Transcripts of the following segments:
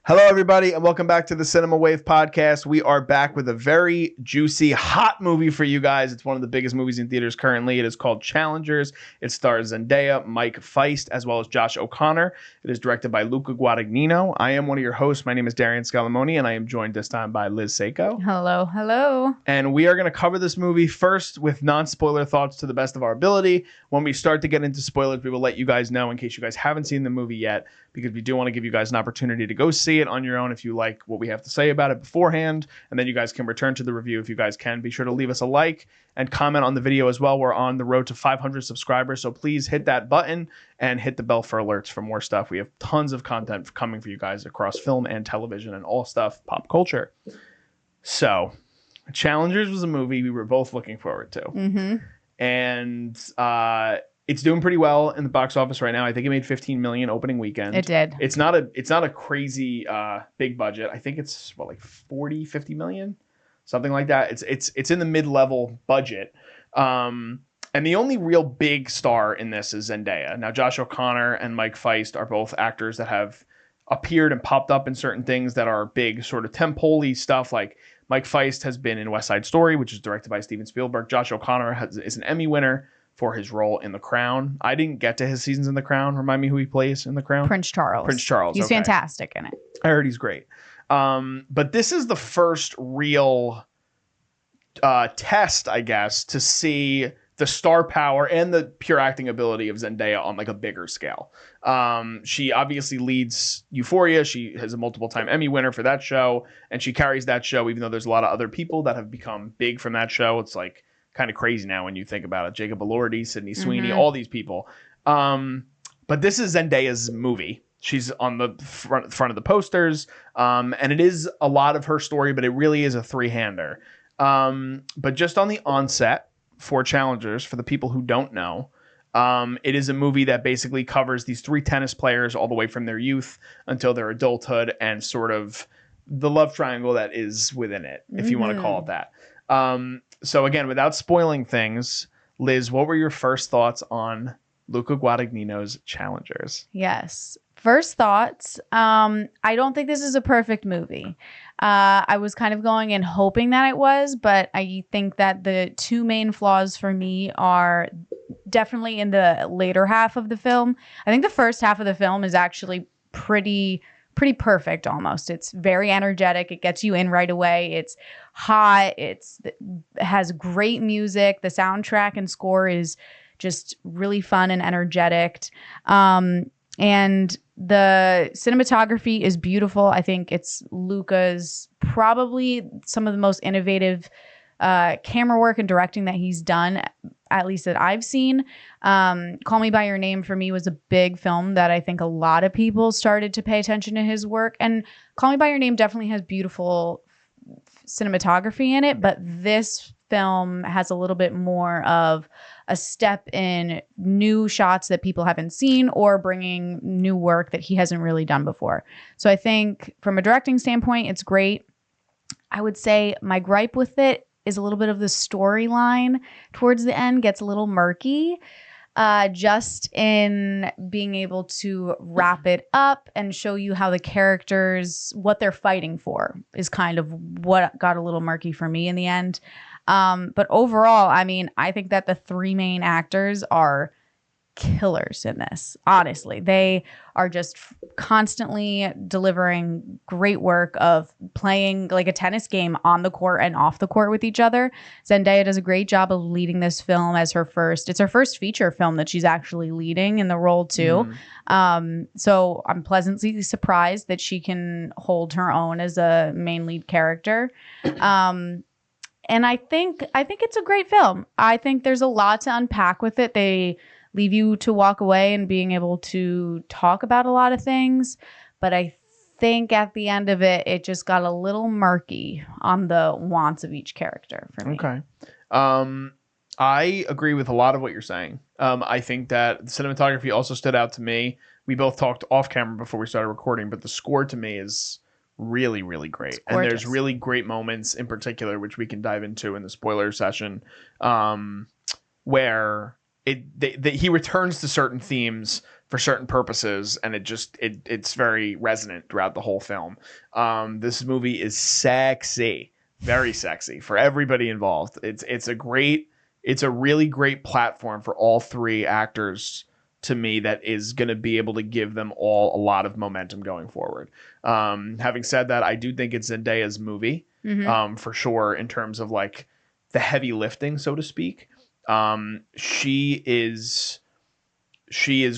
Hello, everybody, and welcome back to the Cinema Wave podcast. We are back with a very juicy, hot movie for you guys. It's one of the biggest movies in theaters currently. It is called Challengers. It stars Zendaya, Mike Faist, as well as Josh O'Connor. It is directed by Luca Guadagnino. I am one of your hosts. My name is Darian Scalamoni, and I am joined this time by Liz Seiko. Hello, hello. And we are going to cover this movie first with non-spoiler thoughts to the best of our ability. When we start to get into spoilers, we will let you guys know in case you guys haven't seen the movie yet, because we do want to give you guys an opportunity to go see it on your own if you like what we have to say about it beforehand, and then you guys can return to the review if you guys can. Be sure to leave us a like and comment on the video as well. We're on the road to 500 subscribers, so please hit that button and hit the bell for alerts for more stuff. We have tons of content coming for you guys across film and television and all stuff pop culture. So Challengers was a movie we were both looking forward to. And it's doing pretty well in the box office right now. I think it made 15 million opening weekend. It did. It's not a crazy big budget. I think it's like 50 million, something like that. It's in the mid-level budget. And the only real big star in this is Zendaya. Now, Josh O'Connor and Mike Faist are both actors that have appeared and popped up in certain things that are big sort of tentpole-y stuff. Like Mike Faist has been in West Side Story, which is directed by Steven Spielberg. Josh O'Connor is an Emmy winner for his role in The Crown. I didn't get to his seasons in The Crown. Remind me who he plays in The Crown? Prince Charles. Prince Charles. He's fantastic in it. I heard he's great. But this is the first real test, I guess, to see the star power and the pure acting ability of Zendaya on like a bigger scale. She obviously leads Euphoria. She is a multiple-time Emmy winner for that show, and she carries that show even though there's a lot of other people that have become big from that show. It's like kind of crazy now when you think about it. Jacob Elordi, Sydney Sweeney, all these people. But this is Zendaya's movie. She's on the front of the posters, and it is a lot of her story, but it really is a three-hander. But just on the onset for Challengers, for the people who don't know, it is a movie that basically covers these three tennis players all the way from their youth until their adulthood and sort of the love triangle that is within it, if you want to call it that. So again, without spoiling things, Liz, what were your first thoughts on Luca Guadagnino's Challengers? Yes. First thoughts. I don't think this is a perfect movie. I was kind of going and hoping that it was, but I think that the two main flaws for me are definitely in the later half of the film. I think the first half of the film is actually pretty perfect almost. It's very energetic. It gets you in right away. It's hot. It has great music. The soundtrack and score is just really fun and energetic. And the cinematography is beautiful. I think it's Luca's probably some of the most innovative camera work and directing that he's done, at least that I've seen. Call Me By Your Name for me was a big film that I think a lot of people started to pay attention to his work. And Call Me By Your Name definitely has beautiful cinematography in it, but this film has a little bit more of a step in new shots that people haven't seen or bringing new work that he hasn't really done before. So I think from a directing standpoint, it's great. I would say my gripe with it is a little bit of the storyline towards the end gets a little murky, just in being able to wrap it up and show you how the characters, what they're fighting for is kind of what got a little murky for me in the end. But overall, I mean, I think that the three main actors are killers in this. Honestly, they are just constantly delivering great work of playing like a tennis game on the court and off the court with each other. Zendaya does a great job of leading this film as it's her first feature film that she's actually leading in the role too. So I'm pleasantly surprised that she can hold her own as a main lead character. And I think it's a great film. I think there's a lot to unpack with it. They leave you to walk away and being able to talk about a lot of things. But I think at the end of it, it just got a little murky on the wants of each character for me. Okay. I agree with a lot of what you're saying. I think that the cinematography also stood out to me. We both talked off camera before we started recording, but the score to me is really, really great. And there's really great moments in particular, which we can dive into in the spoiler session, where he returns to certain themes for certain purposes, and it's very resonant throughout the whole film. This movie is sexy, very sexy for everybody involved. It's a really great platform for all three actors, to me, that is going to be able to give them all a lot of momentum going forward. Having said that, I do think it's Zendaya's movie, for sure, in terms of like the heavy lifting, so to speak. She is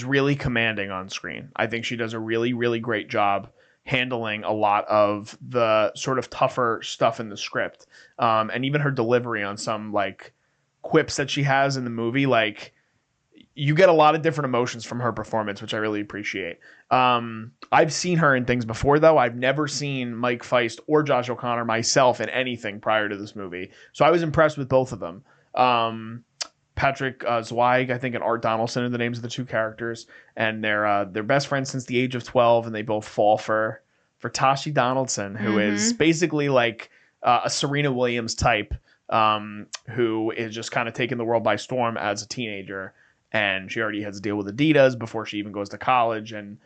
really commanding on screen. I think she does a really, really great job handling a lot of the sort of tougher stuff in the script. And even her delivery on some like quips that she has in the movie, like you get a lot of different emotions from her performance, which I really appreciate. I've seen her in things before, though. I've never seen Mike Faist or Josh O'Connor myself in anything prior to this movie. So I was impressed with both of them. Patrick Zweig, I think, and Art Donaldson are the names of the two characters, and they're best friends since the age of 12, and they both fall for Tashi Donaldson, who is basically like a Serena Williams type, who is just kind of taking the world by storm as a teenager, and she already has to deal with Adidas before she even goes to college. And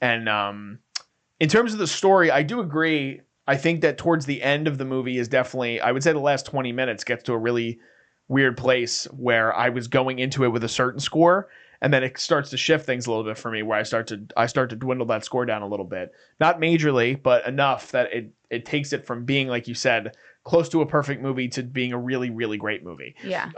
in terms of the story, I do agree. I think that towards the end of the movie is definitely, I would say the last 20 minutes gets to a really weird place where I was going into it with a certain score, and then it starts to shift things a little bit for me, where I start to dwindle that score down a little bit. Not majorly, but enough that it takes it from being, like you said, close to a perfect movie to being a really, really great movie. Yeah.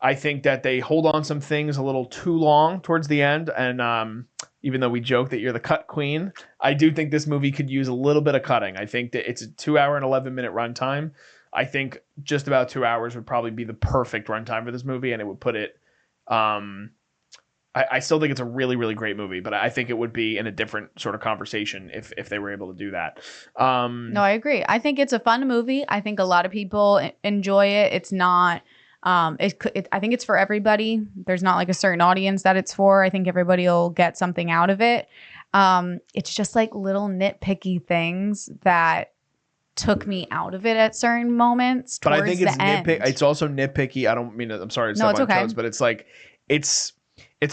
I think that they hold on some things a little too long towards the end, and even though we joke that you're the cut queen, I do think this movie could use a little bit of cutting. I think that it's a 2 hour and 11 minute runtime. I think just about 2 hours would probably be the perfect runtime for this movie, and it would put it. I still think it's a really, really great movie, but I think it would be in a different sort of conversation if they were able to do that. No, I agree. I think it's a fun movie. I think a lot of people enjoy it. It's not. I think it's for everybody. There's not like a certain audience that it's for. I think everybody will get something out of it. It's just like little nitpicky things that took me out of it at certain moments. But I think it's nitpicky. It's also nitpicky. I don't mean to, I'm sorry to step on toes, but it's like it's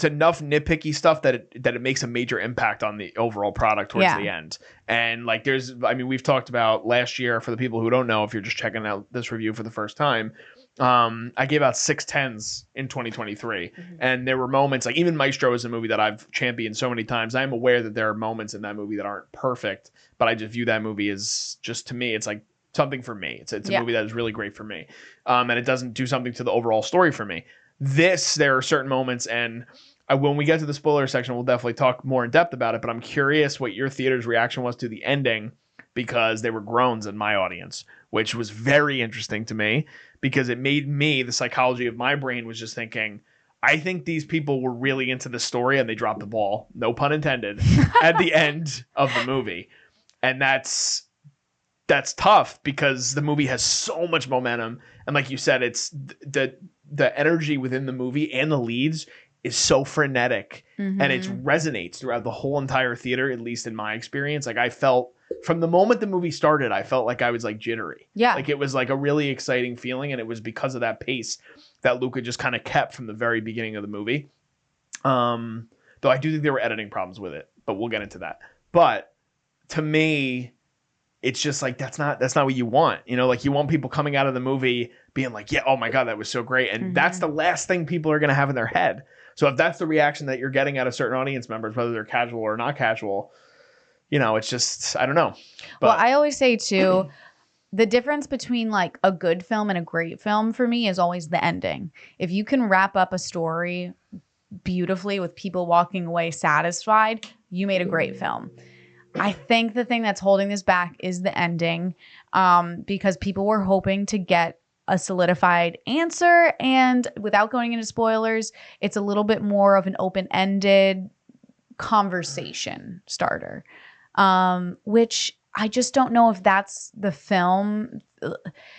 enough nitpicky stuff that it makes a major impact on the overall product towards the end. And like we've talked about last year, for the people who don't know, if you're just checking out this review for the first time, I gave out 6 10s in 2023. And there were moments, like even Maestro is a movie that I've championed so many times. I'm aware that there are moments in that movie that aren't perfect, but I just view that movie as, just to me, it's like something for me. It's a movie that is really great for me. And it doesn't do something to the overall story for me. There are certain moments, and when we get to the spoiler section, we'll definitely talk more in depth about it, but I'm curious what your theater's reaction was to the ending, because there were groans in my audience, which was very interesting to me, because it made me, the psychology of my brain was just thinking, I think these people were really into the story and they dropped the ball, no pun intended, at the end of the movie. And that's tough, because the movie has so much momentum. And like you said, it's the energy within the movie and the leads is so frenetic, and it resonates throughout the whole entire theater, at least in my experience. Like I felt from the moment the movie started, I felt like I was like jittery. Yeah. Like it was like a really exciting feeling, and it was because of that pace that Luca just kind of kept from the very beginning of the movie. Though I do think there were editing problems with it, but we'll get into that. But to me, it's just like, that's not what you want. You know, like you want people coming out of the movie being like, yeah, oh my God, that was so great. And that's the last thing people are going to have in their head. So if that's the reaction that you're getting out of certain audience members, whether they're casual or not casual, you know, it's just, I don't know. But, well, I always say too, the difference between like a good film and a great film for me is always the ending. If you can wrap up a story beautifully with people walking away satisfied, you made a great film. I think the thing that's holding this back is the ending, because people were hoping to get a solidified answer, and without going into spoilers, it's a little bit more of an open-ended conversation starter, which I just don't know if that's the film.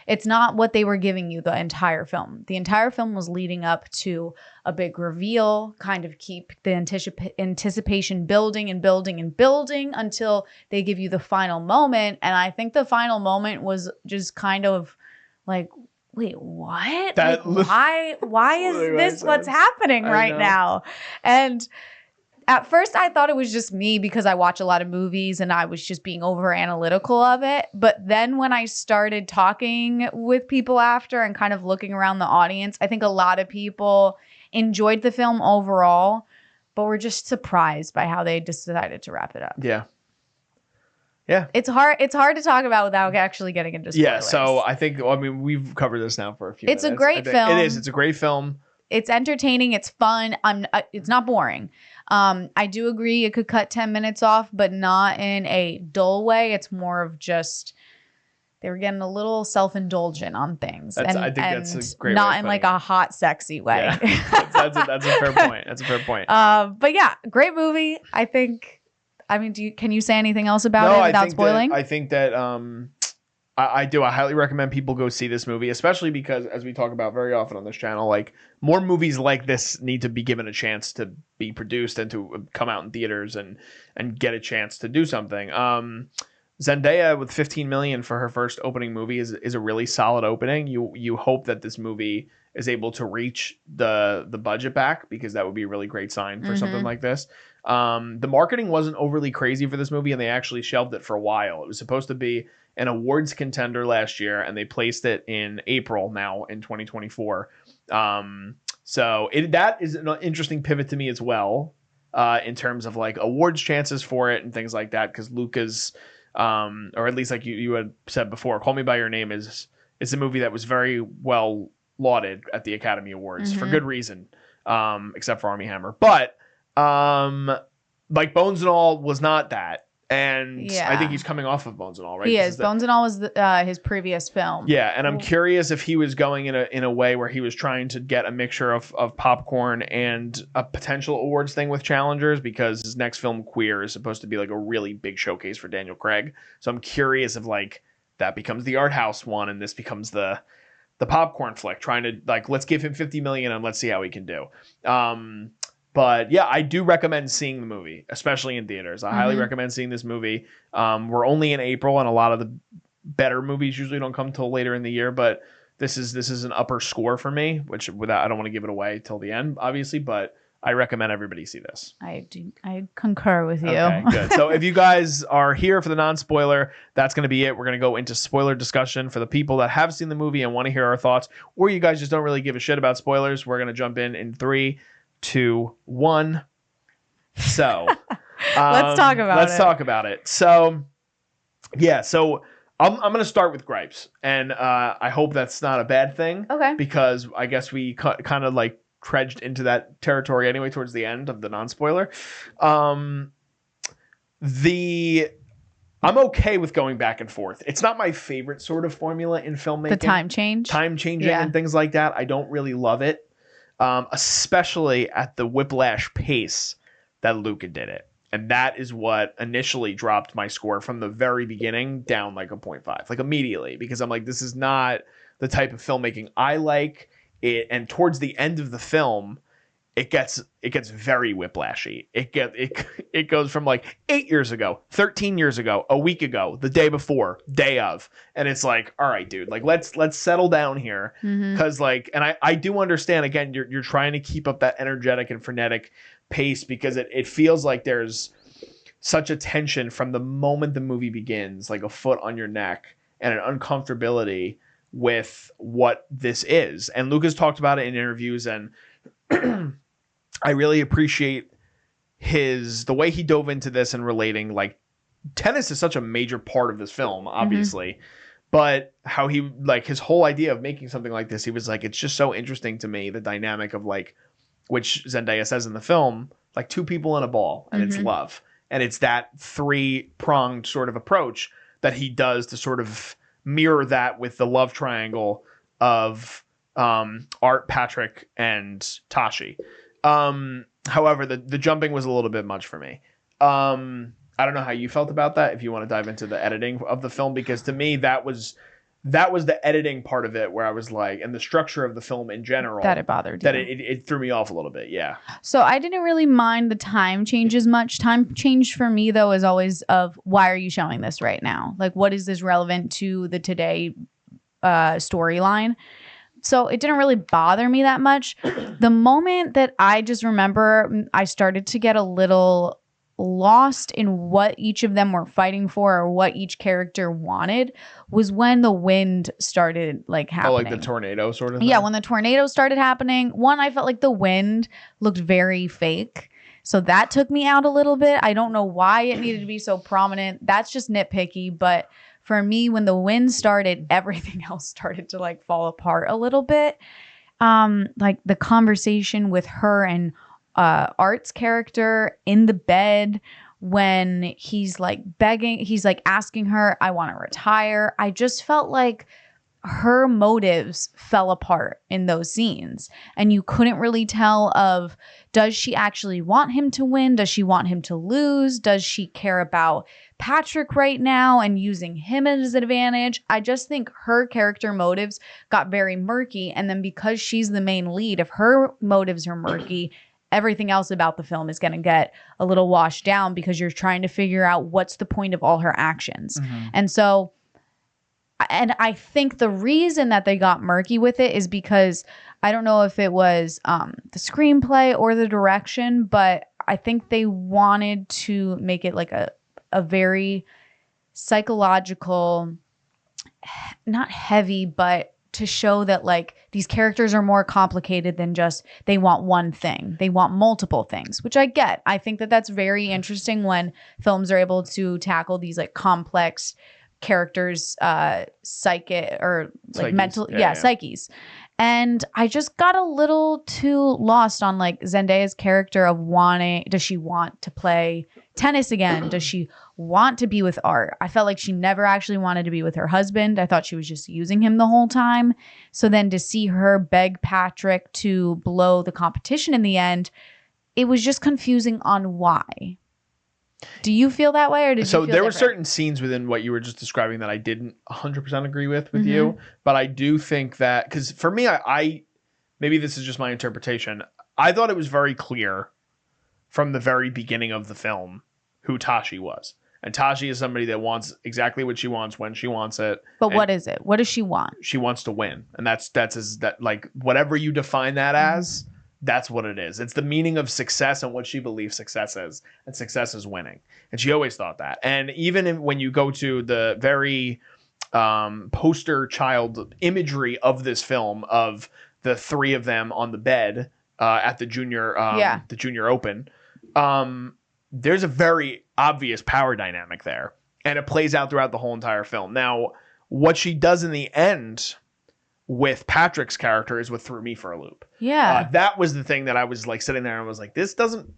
It's not what they were giving you the entire film. The entire film was leading up to a big reveal, kind of keep the anticipation building and building and building until they give you the final moment. And I think the final moment was just kind of like, wait, what? That- Why is this what's happening right now? And at first I thought it was just me because I watch a lot of movies and I was just being over analytical of it. But then when I started talking with people after and kind of looking around the audience, I think a lot of people enjoyed the film overall, but were just surprised by how they decided to wrap it up. Yeah. Yeah. It's hard to talk about without actually getting into spoilers. Yeah, so I think, I mean, we've covered this now for a few minutes. It's a great film. It is. It's a great film. It's entertaining. It's fun. It's not boring. I do agree it could cut 10 minutes off, but not in a dull way. It's more of just they were getting a little self-indulgent on things. I think that's a great way not of in like putting a hot, sexy way. Yeah. that's a fair point. That's a fair point. But yeah, great movie. I think. I mean, can you say anything else about it without spoiling? I think that I do. I highly recommend people go see this movie, especially because, as we talk about very often on this channel, like more movies like this need to be given a chance to be produced and to come out in theaters and get a chance to do something. Zendaya with 15 million for her first opening movie is a really solid opening. You hope that this movie is able to reach the budget back, because that would be a really great sign for something like this. The marketing wasn't overly crazy for this movie, and they actually shelved it for a while. It was supposed to be an awards contender last year, and they placed it in April now in 2024. So that is an interesting pivot to me as well, in terms of like awards chances for it and things like that, because Luca's, or at least like you had said before, Call Me By Your Name is a movie that was very well lauded at the Academy Awards for good reason, except for Armie Hammer. But like Bones and All was not that. And I think he's coming off of Bones and All, right? He is. Bones and All was his previous film. Yeah, and I'm curious if he was going in a way where he was trying to get a mixture of popcorn and a potential awards thing with challengers, because his next film, Queer, is supposed to be like a really big showcase for Daniel Craig. So I'm curious if like that becomes the art house one and this becomes the popcorn flick, trying to like, let's give him 50 million and let's see how he can do. But yeah, I do recommend seeing the movie, especially in theaters. I highly recommend seeing this movie. We're only in April, and a lot of the better movies usually don't come till later in the year. But this is an upper score for me, which I don't want to give it away till the end, obviously. But I recommend everybody see this. I concur with you. Okay, good. So if you guys are here for the non-spoiler, that's going to be it. We're going to go into spoiler discussion for the people that have seen the movie and want to hear our thoughts, or you guys just don't really give a shit about spoilers. We're going to jump in 3, 2, 1. So let's talk about it. So yeah, so I'm going to start with gripes, and I hope that's not a bad thing. Okay. Because I guess we kind of like trudged into that territory anyway towards the end of the non-spoiler. I'm okay with going back and forth. It's not my favorite sort of formula in filmmaking. The time changing and things like that. I don't really love it. Especially at the whiplash pace that Luca did it. And that is what initially dropped my score from the very beginning down like a 0.5, like immediately, because I'm like, this is not the type of filmmaking I like it. And towards the end of the film, it gets very whiplashy. It goes from like 8 years ago, 13 years ago, a week ago, the day before, day of, and it's like, all right, dude, like let's settle down here, because like, and I do understand, again, you're trying to keep up that energetic and frenetic pace, because it feels like there's such a tension from the moment the movie begins, like a foot on your neck, and an uncomfortability with what this is. And Lucas talked about it in interviews, and I really appreciate the way he dove into this and relating, like, tennis is such a major part of this film, obviously, but how he, like, his whole idea of making something like this, he was like, it's just so interesting to me, the dynamic of, like, which Zendaya says in the film, like, two people in a ball, and it's love. And it's that 3-pronged sort of approach that he does to sort of mirror that with the love triangle of Art, Patrick, and Tashi. However, the jumping was a little bit much for me. I don't know how you felt about that, if you want to dive into the editing of the film, because to me that was the editing part of it where I was like, and the structure of the film in general, that it bothered you. That it threw me off a little bit. Yeah. So I didn't really mind the time change as much. Time change for me though is always of, why are you showing this right now? Like, what is this relevant to the today storyline. So it didn't really bother me that much. The moment that I just remember I started to get a little lost in what each of them were fighting for or what each character wanted was when the wind started like happening. Oh, like the tornado sort of thing? Yeah, when the tornado started happening, one, I felt like the wind looked very fake. So that took me out a little bit. I don't know why it needed to be so prominent. That's just nitpicky. But for me, when the wind started, everything else started to like fall apart a little bit. Like the conversation with her and Art's character in the bed when he's like begging, he's like asking her, I want to retire. I just felt like her motives fell apart in those scenes, and you couldn't really tell of, does she actually want him to win? Does she want him to lose? Does she care about Patrick right now and using him as an advantage? I just think her character motives got very murky, and then because she's the main lead, if her motives are murky, everything else about the film is going to get a little washed down because you're trying to figure out what's the point of all her actions. And so, and I think the reason that they got murky with it is because I don't know if it was the screenplay or the direction, but I think they wanted to make it like a very psychological, not heavy, but to show that like these characters are more complicated than just they want one thing. They want multiple things, which I get. I think that that's very interesting when films are able to tackle these like complex characters psyche or like Psyches. mental Yeah. psyches. And I just got a little too lost on like Zendaya's character of wanting, does she want to play tennis again? Does she want to be with Art? I felt like she never actually wanted to be with her husband. I thought she was just using him the whole time. So then to see her beg Patrick to blow the competition in the end, it was just confusing on why. Do you feel that way, or did you feel there were different? certain scenes within what you were just describing that I didn't 100% agree with you, but I do think that, because for me, I maybe this is just my interpretation, I thought it was very clear from the very beginning of the film who Tashi was. And Tashi is somebody that wants exactly what she wants when she wants it. But what is it? What does she want? She wants to win. And that's like whatever you define that as, that's what it is. It's the meaning of success and what she believes success is. And success is winning. And she always thought that. And even when you go to the very poster child imagery of this film of the three of them on the bed at the junior open, there's a very obvious power dynamic there. And it plays out throughout the whole entire film. Now, what she does in the end with Patrick's character is what threw me for a loop. Yeah. That was the thing that I was like sitting there and was like, this doesn't,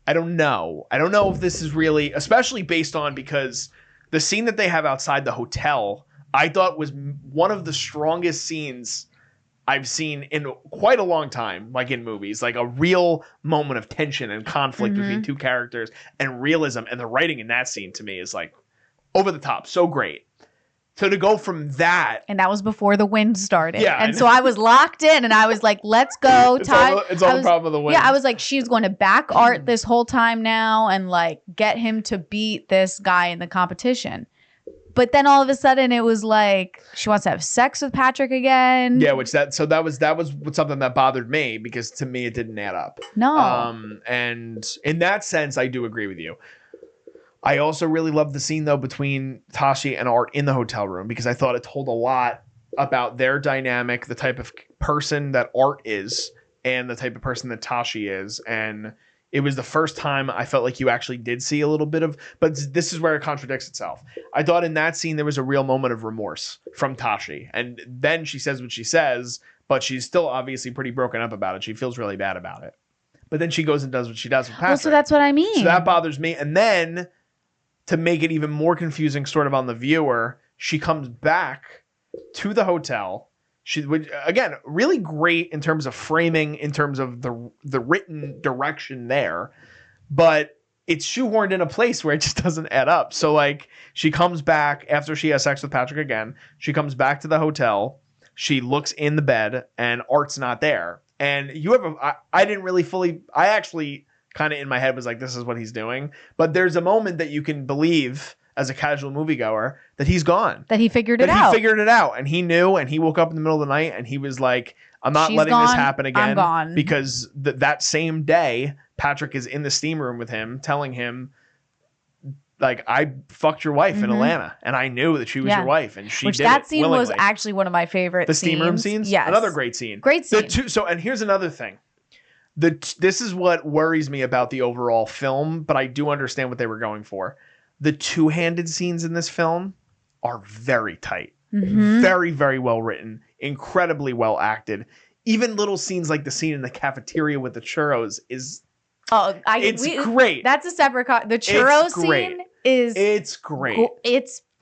I don't know. I don't know if this is really, especially based on, because the scene that they have outside the hotel, I thought was one of the strongest scenes I've seen in quite a long time, like in movies, like a real moment of tension and conflict between two characters and realism. And the writing in that scene to me is like over the top. So great. So to go from that, and that was before the wind started. Yeah, and so I was locked in, and I was like, "Let's go." It's all the problem of the wind. Yeah, I was like, she's going to back Art this whole time now, and like get him to beat this guy in the competition. But then all of a sudden, it was like she wants to have sex with Patrick again. Yeah, that was something that bothered me, because to me it didn't add up. No. And in that sense, I do agree with you. I also really loved the scene, though, between Tashi and Art in the hotel room, because I thought it told a lot about their dynamic, the type of person that Art is and the type of person that Tashi is. And it was the first time I felt like you actually did see a little bit of, but this is where it contradicts itself. I thought in that scene there was a real moment of remorse from Tashi. And then she says what she says, but she's still obviously pretty broken up about it. She feels really bad about it. But then she goes and does what she does with Patrick. Well, so that's what I mean. So that bothers me. And then, to make it even more confusing sort of on the viewer, she comes back to the hotel. She would, again, really great in terms of framing, in terms of the written direction there, but it's shoehorned in a place where it just doesn't add up. So like, she comes back after she has sex with Patrick again. She comes back to the hotel. She looks in the bed and Art's not there. And you have I didn't really fully, I actually kind of in my head was like, this is what he's doing. But there's a moment that you can believe, as a casual moviegoer that he's gone. That he figured that it he out. figured it out. And he knew, and he woke up in the middle of the night and he was like, I'm not She's letting this gone, happen again. I'm gone. Because that same day, Patrick is in the steam room with him, telling him, like, I fucked your wife in Atlanta, and I knew that she was your wife, and she did that it scene willingly. was actually one of my favorite. The steam room scenes, yes, another great scene. Great scene. And here's another thing. This is what worries me about the overall film, but I do understand what they were going for. The two-handed scenes in this film are very tight, very, very well written, incredibly well acted. Even little scenes like the scene in the cafeteria with the churros is. It's great. That's a separate. The churro scene is. It's great.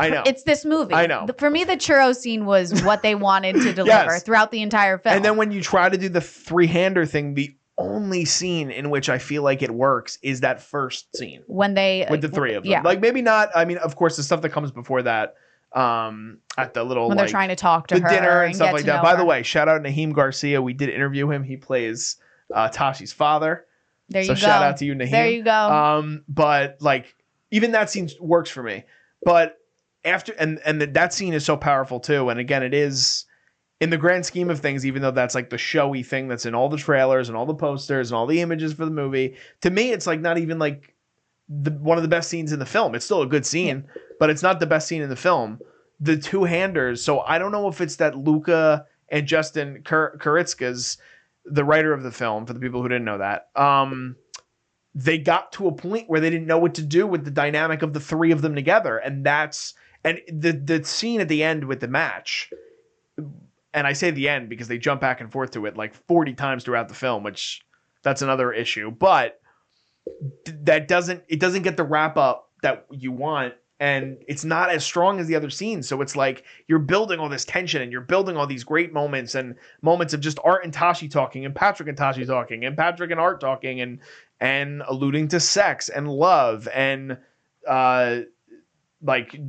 I know. It's this movie. I know. For me, the churro scene was what they wanted to deliver throughout the entire film. And then when you try to do the three-hander thing, the only scene in which I feel like it works is that first scene when they with the three of them. Yeah. Like maybe not. I mean, of course, the stuff that comes before that. At the little when they're trying to talk to the her, dinner and stuff like that. By the way, shout out Naheem Garcia. We did interview him. He plays Tashi's father. There you go. So shout out to you, Naheem. There you go. But like even that scene works for me. But after that scene is so powerful too. And again, it is in the grand scheme of things, even though that's like the showy thing that's in all the trailers and all the posters and all the images for the movie. To me, it's like not even like one of the best scenes in the film. It's still a good scene, but it's not the best scene in the film. The two-handers. So I don't know if it's that Luca and Justin Kuritskas, the writer of the film, for the people who didn't know that, they got to a point where they didn't know what to do with the dynamic of the three of them together. And the scene at the end with the match, and I say the end because they jump back and forth to it like 40 times throughout the film, which that's another issue. But it doesn't get the wrap up that you want. And it's not as strong as the other scenes. So it's like you're building all this tension and you're building all these great moments and moments of just Art and Tashi talking and Patrick and Tashi talking and Patrick and Art talking and alluding to sex and love and like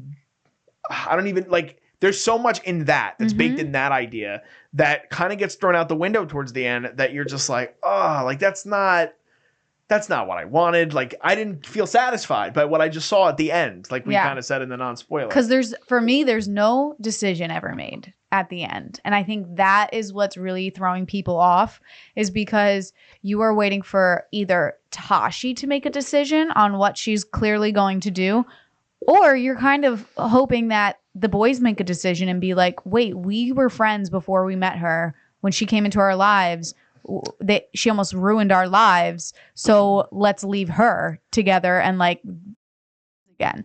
I don't even like there's so much in that's baked in that idea that kind of gets thrown out the window towards the end that you're just like, oh, like that's not what I wanted. Like, I didn't feel satisfied by what I just saw at the end. Like we kind of said in the non-spoiler. Because there's no decision ever made at the end. And I think that is what's really throwing people off is because you are waiting for either Tashi to make a decision on what she's clearly going to do, or you're kind of hoping that the boys make a decision and be like, wait, we were friends before we met her. When she came into our lives, she almost ruined our lives, so let's leave her together and like again.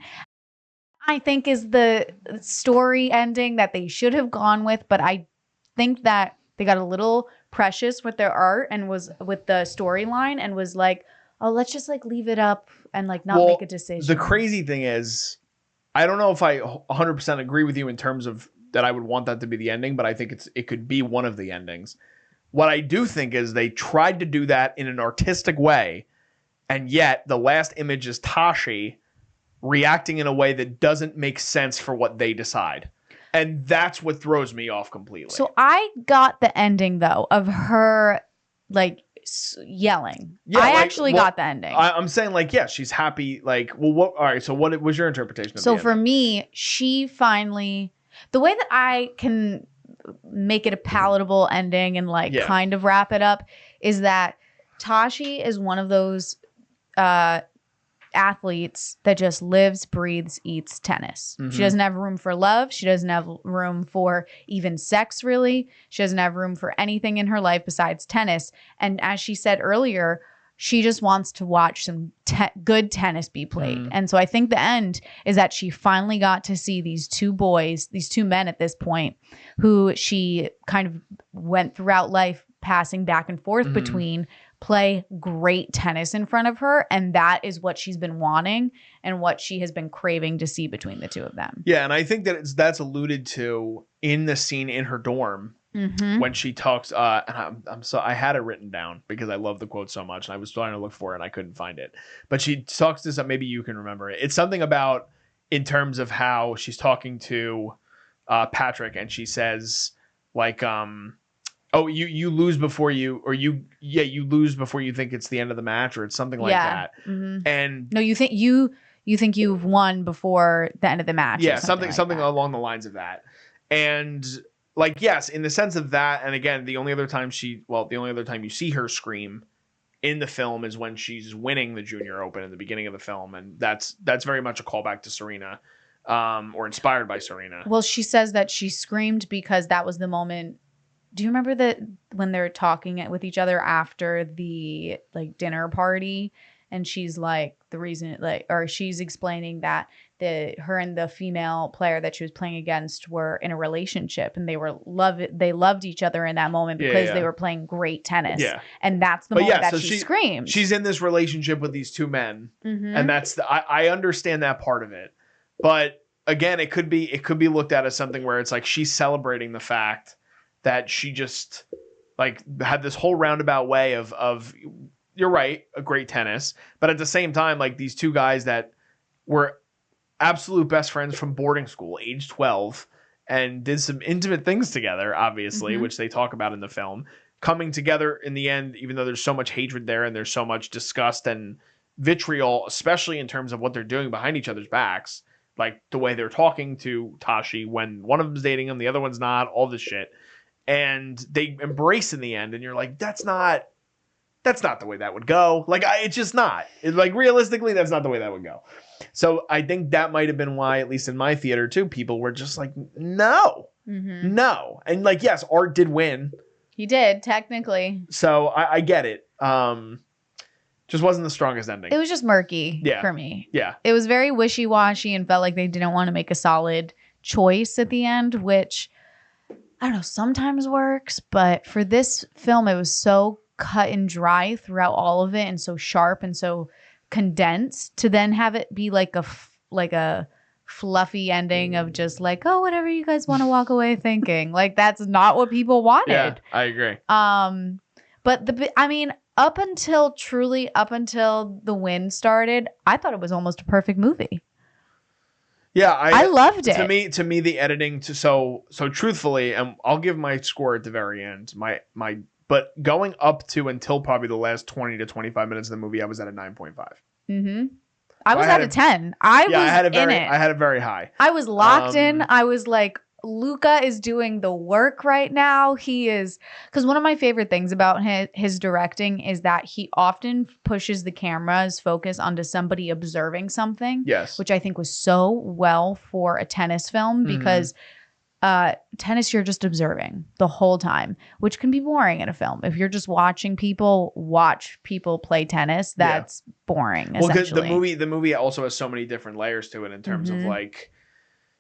I think is the story ending that they should have gone with, but I think that they got a little precious with their art and was with the storyline and was like, oh, let's just like leave it up and like not make a decision. The crazy thing is, I don't know if I 100% agree with you in terms of that I would want that to be the ending, but I think it could be one of the endings. What I do think is they tried to do that in an artistic way, and yet the last image is Tashi reacting in a way that doesn't make sense for what they decide. And that's what throws me off completely. So I got the ending, though, of her, like, yelling. Yeah, I actually got the ending. I'm saying, like, yeah, she's happy. Like, well, all right, so what was your interpretation of the ending? So for me, she finally... The way that I can make it a palatable ending and like kind of wrap it up is that Tashi is one of those athletes that just lives, breathes, eats tennis. She doesn't have room for love. She doesn't have room for even sex, really. She doesn't have room for anything in her life besides tennis. And as she said earlier, she just wants to watch some good tennis be played. And so I think the end is that she finally got to see these two boys, these two men at this point, who she kind of went throughout life passing back and forth between, play great tennis in front of her. And that is what she's been wanting and what she has been craving to see between the two of them. Yeah, and I think that that's alluded to in the scene in her dorm. When she talks, and I had it written down because I love the quote so much, and I was trying to look for it and I couldn't find it. But she talks to some, maybe you can remember it. It's something about in terms of how she's talking to Patrick, and she says like, "Oh, you lose before you, or you lose before you think it's the end of the match, or it's something like that." And And no, you you think you've won before the end of the match. Yeah, or something like along the lines of that. And like, yes, in the sense of that. And again, the only other time you see her scream in the film is when she's winning the Junior Open in the beginning of the film, and that's very much a callback to Serena, or inspired by Serena. Well, she says that she screamed because that was the moment. Do you remember that when they're talking with each other after the like dinner party, and she's like the reason or she's explaining that her and the female player that she was playing against were in a relationship, and they loved each other in that moment because they were playing great tennis. Yeah. And that's the moment that she screamed. She's in this relationship with these two men. And that's I understand that part of it. But again, it could be looked at as something where it's like she's celebrating the fact that she just like had this whole roundabout way of you're right, a great tennis, but at the same time, like these two guys that were absolute best friends from boarding school, age 12, and did some intimate things together, obviously, which they talk about in the film, coming together in the end, even though there's so much hatred there and there's so much disgust and vitriol, especially in terms of what they're doing behind each other's backs, like the way they're talking to Tashi when one of them's dating him, the other one's not, all this shit. And they embrace in the end, and you're like, that's not the way that would go. Like, it's just not. It's like, realistically, that's not the way that would go. So I think that might have been why, at least in my theater too, people were just like, no. And like, yes, Art did win. He did, technically. So I get it. Just wasn't the strongest ending. It was just murky for me. Yeah. It was very wishy-washy and felt like they didn't want to make a solid choice at the end, which, I don't know, sometimes works. But for this film, it was so cut and dry throughout all of it and so sharp and so condensed to then have it be like a fluffy ending of just like, oh, whatever you guys want to walk away thinking. Like, that's not what people wanted. Yeah, I agree. But up until the win started, I thought it was almost a perfect movie. Yeah, I loved it. To me, the editing so truthfully, and I'll give my score at the very end. But going up to until probably the last 20 to 25 minutes of the movie, I was at a 9.5. I was at a 10. I had a very high. I was locked in. I was like, Luca is doing the work right now. He is, because one of my favorite things about his directing is that he often pushes the camera's focus onto somebody observing something. Yes. Which I think was so well for a tennis film, because tennis, you're just observing the whole time, which can be boring in a film. If you're just watching people play tennis, that's boring. Well, because the movie also has so many different layers to it in terms of like,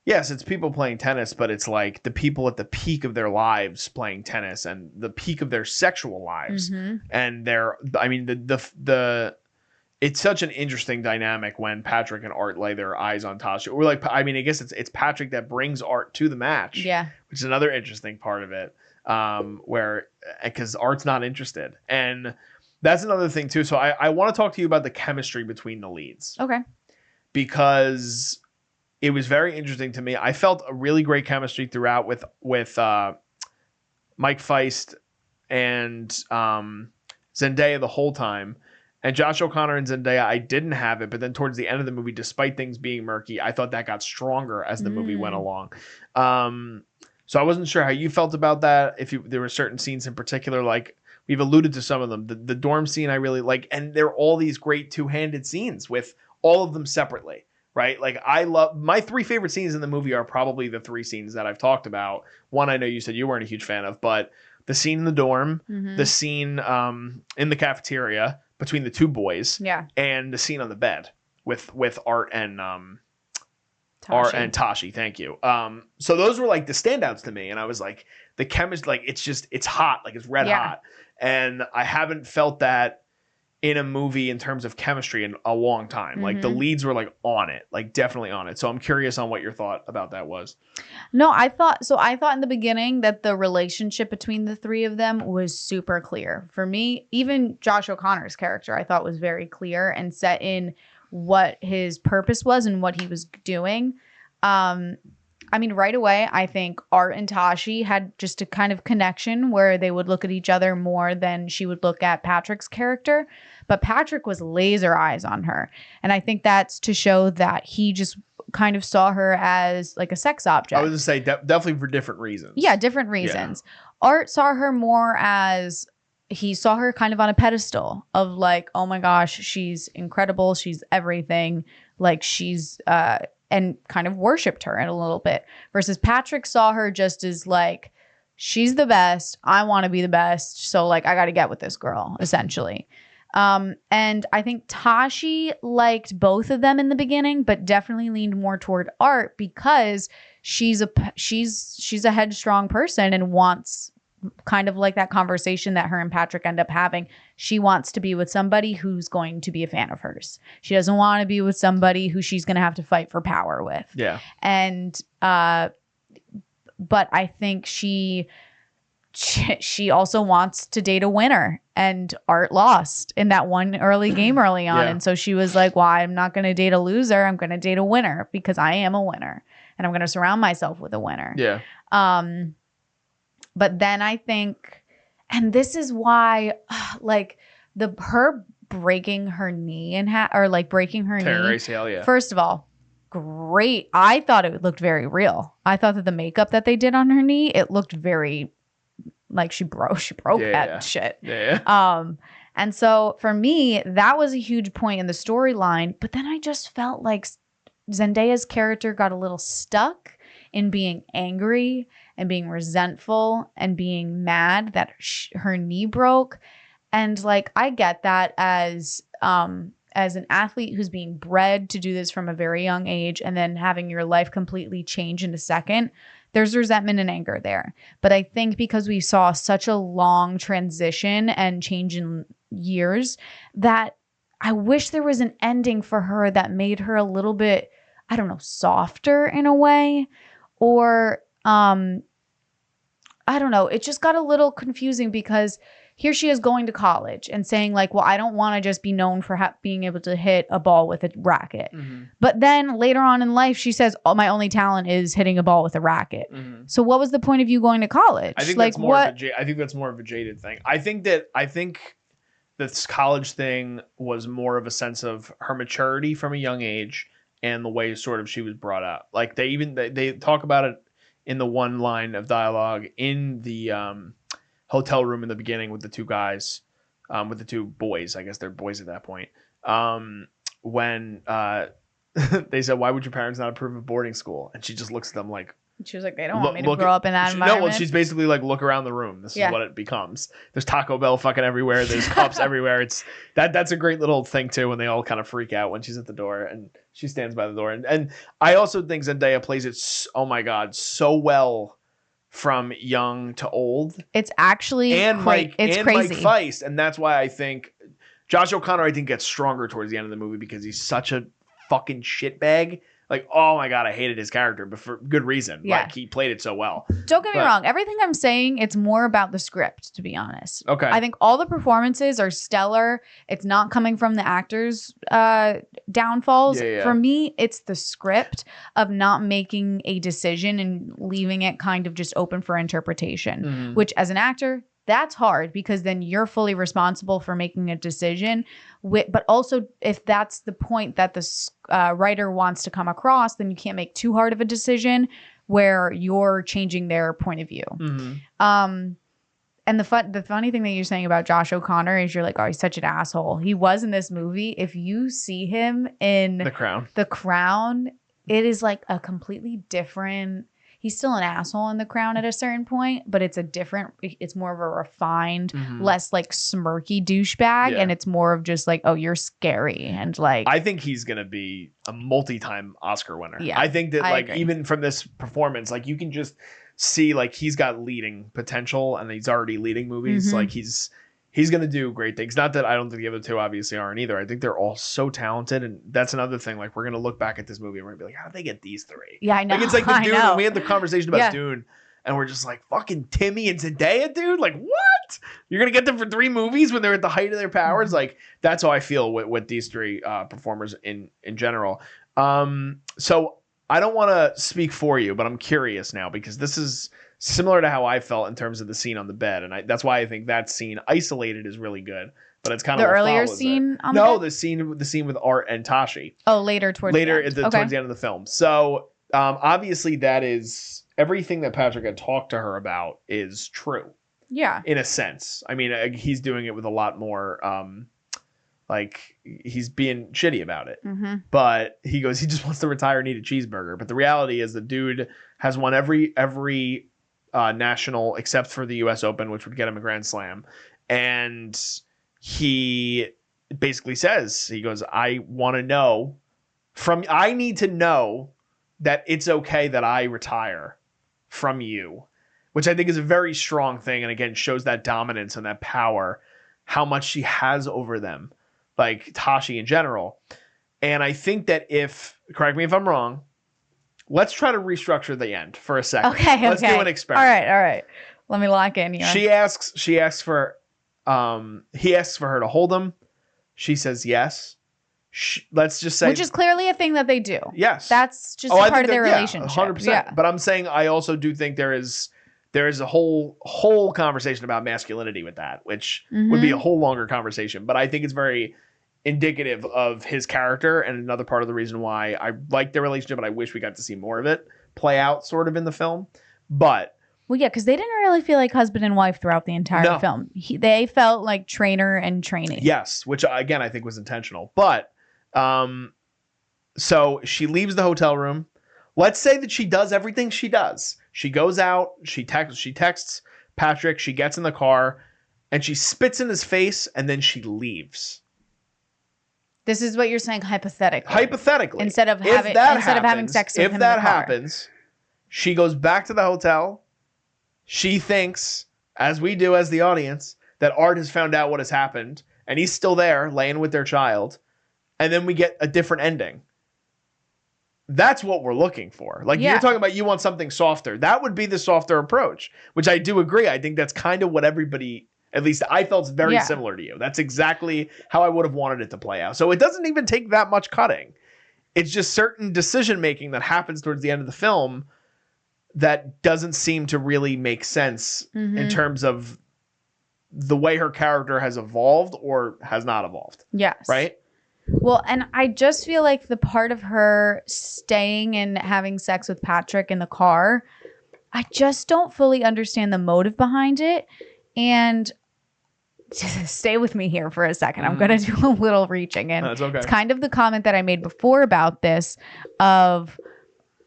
yes, it's people playing tennis, but it's like the people at the peak of their lives playing tennis and the peak of their sexual lives. And it's such an interesting dynamic when Patrick and Art lay their eyes on Tasha. Or like, I guess it's Patrick that brings Art to the match. Yeah. Which is another interesting part of it. Because Art's not interested. And that's another thing too. So I want to talk to you about the chemistry between the leads. Okay. Because it was very interesting to me. I felt a really great chemistry throughout with Mike Faist and Zendaya the whole time. And Josh O'Connor and Zendaya, I didn't have it. But then towards the end of the movie, despite things being murky, I thought that got stronger as the movie went along. So I wasn't sure how you felt about that. There were certain scenes in particular, like we've alluded to some of them. The dorm scene I really like. And there are all these great two-handed scenes with all of them separately. Right? Like, I love my three favorite scenes in the movie are probably the three scenes that I've talked about. One, I know you said you weren't a huge fan of, but the scene in the dorm, the scene in the cafeteria between the two boys, and the scene on the bed with Art and Tashi. Thank you. So those were like the standouts to me, and I was like, the chemistry, like it's hot, like it's red hot, and I haven't felt that in a movie in terms of chemistry in a long time. Like the leads were like on it, like definitely on it. So I'm curious on what your thought about that was. No, I thought in the beginning that the relationship between the three of them was super clear. For me, even Josh O'Connor's character, I thought was very clear and set in what his purpose was and what he was doing. I mean, right away, I think Art and Tashi had just a kind of connection where they would look at each other more than she would look at Patrick's character. But Patrick was laser eyes on her. And I think that's to show that he just kind of saw her as like a sex object. I would just say definitely for different reasons. Yeah, different reasons. Yeah. Art saw her more as he saw her kind of on a pedestal of like, oh my gosh, she's incredible. She's everything. Like she's and kind of worshipped her in a little bit, versus Patrick saw her just as like, she's the best. I want to be the best. So like, I got to get with this girl, essentially. And I think Tashi liked both of them in the beginning, but definitely leaned more toward Art because she's a headstrong person and wants kind of like that conversation that her and Patrick end up having. She wants to be with somebody who's going to be a fan of hers. She doesn't want to be with somebody who she's going to have to fight for power with. Yeah. And, but I think she also wants to date a winner, and Art lost in that one early game early on. Yeah. And so she was like, well, I'm not going to date a loser. I'm going to date a winner because I am a winner and I'm going to surround myself with a winner. Yeah. But then I think, and this is why, like her breaking her knee or like breaking her knee. Hell yeah. First of all, great. I thought it looked very real. I thought that the makeup that they did on her knee, it looked very like she broke that shit. Yeah. And so for me, that was a huge point in the storyline. But then I just felt like Zendaya's character got a little stuck in being angry and being resentful and being mad that her knee broke. And like, I get that as an athlete who's being bred to do this from a very young age and then having your life completely change in a second, there's resentment and anger there. But I think because we saw such a long transition and change in years, that I wish there was an ending for her that made her a little bit, I don't know, softer in a way, or I don't know. It just got a little confusing because here she is going to college and saying like, well, I don't want to just be known for being able to hit a ball with a racket. Mm-hmm. But then later on in life, she says, oh, my only talent is hitting a ball with a racket. Mm-hmm. So what was the point of you going to college? I think like, I think that's more of a jaded thing. I think this college thing was more of a sense of her maturity from a young age and the way sort of she was brought up. Like they talk about it in the one line of dialogue in the hotel room in the beginning with the two guys, with the two boys. I guess they're boys at that point. When they said, why would your parents not approve of boarding school? And she just looks at them like, she was like, they don't want me to grow up in that environment. No, well, she's basically like, look around the room. This is what it becomes. There's Taco Bell fucking everywhere. There's cups everywhere. It's that's a great little thing too, when they all kind of freak out when she's at the door and she stands by the door. And I also think Zendaya plays it, oh my God, so well from young to old. It's actually crazy. Mike Faist. And that's why I think Josh O'Connor, I think, gets stronger towards the end of the movie because he's such a fucking shitbag. Like, oh my God, I hated his character, but for good reason. Yeah. Like, he played it so well. Don't get me wrong. Everything I'm saying, it's more about the script, to be honest. Okay. I think all the performances are stellar. It's not coming from the actors' downfalls. Yeah. For me, it's the script of not making a decision and leaving it kind of just open for interpretation, which as an actor, that's hard because then you're fully responsible for making a decision. But also, if that's the point that the writer wants to come across, then you can't make too hard of a decision where you're changing their point of view. And the funny thing that you're saying about Josh O'Connor is you're like, oh, he's such an asshole. He was in this movie. If you see him in The Crown, it is like a completely different. He's still an asshole in The Crown at a certain point, but it's more of a refined, less like smirky douchebag. Yeah. And it's more of just like, oh, you're scary. And like, I think he's going to be a multi-time Oscar winner. Yeah, I think that I agree. Even from this performance, like you can just see like he's got leading potential and he's already leading movies. Like he's going to do great things. Not that I don't think the other two obviously aren't either. I think they're all so talented. And that's another thing. Like, we're going to look back at this movie and we're going to be like, how did they get these three? Yeah, I know. Like, it's like the Dune. When we had the conversation about Dune and we're just like, fucking Timmy and Zendaya, dude. Like, what? You're going to get them for 3 movies when they're at the height of their powers? Like, that's how I feel with these 3 performers in general. So I don't want to speak for you, but I'm curious now because this is similar to how I felt in terms of the scene on the bed, and that's why I think that scene isolated is really good. But it's kind The of earlier scene on the bed? the scene with Art and Tashi. Oh, later towards the end. Towards the end of the film. So obviously that is everything that Patrick had talked to her about is true. Yeah. In a sense. I mean, he's doing it with a lot more like he's being shitty about it. Mm-hmm. But he goes, he just wants to retire and eat a cheeseburger. But the reality is the dude has won every national except for the US Open, which would get him a Grand Slam. And he basically says, he goes, I need to know that it's okay that I retire from you, which I think is a very strong thing. And again, shows that dominance and that power, how much she has over them, like Tashi in general. And I think that correct me if I'm wrong, let's try to restructure the end for a second. Okay. Let's do an experiment. All right. Let me lock in here. He asks for her to hold him. She says yes. Let's just say, which is clearly a thing that they do. Yes, that's just a part of their relationship. 100%. Yeah. But I'm saying I also do think there is a whole conversation about masculinity with that, which would be a whole longer conversation. But I think it's very indicative of his character, and another part of the reason why I like their relationship, and I wish we got to see more of it play out sort of in the film. But well, yeah, because they didn't really feel like husband and wife throughout the entire film. They felt like trainer and trainee. Yes, which again I think was intentional. But so she leaves the hotel room. Let's say that she does everything she does. She goes out, she texts Patrick, she gets in the car, and she spits in his face, and then she leaves. This is what you're saying hypothetically. Hypothetically. Instead of having sex with him in the car. If that happens, she goes back to the hotel. She thinks, as we do as the audience, that Art has found out what has happened, and he's still there, laying with their child. And then we get a different ending. That's what we're looking for. Like you're talking about, you want something softer. That would be the softer approach, which I do agree. I think that's kind of what everybody, at least I felt, very similar to you. That's exactly how I would have wanted it to play out. So it doesn't even take that much cutting. It's just certain decision making that happens towards the end of the film that doesn't seem to really make sense in terms of the way her character has evolved or has not evolved. Yes. Right? Well, and I just feel like the part of her staying and having sex with Patrick in the car, I just don't fully understand the motive behind it. And stay with me here for a second. I'm going to do a little reaching. And that's okay. It's kind of the comment that I made before about this of,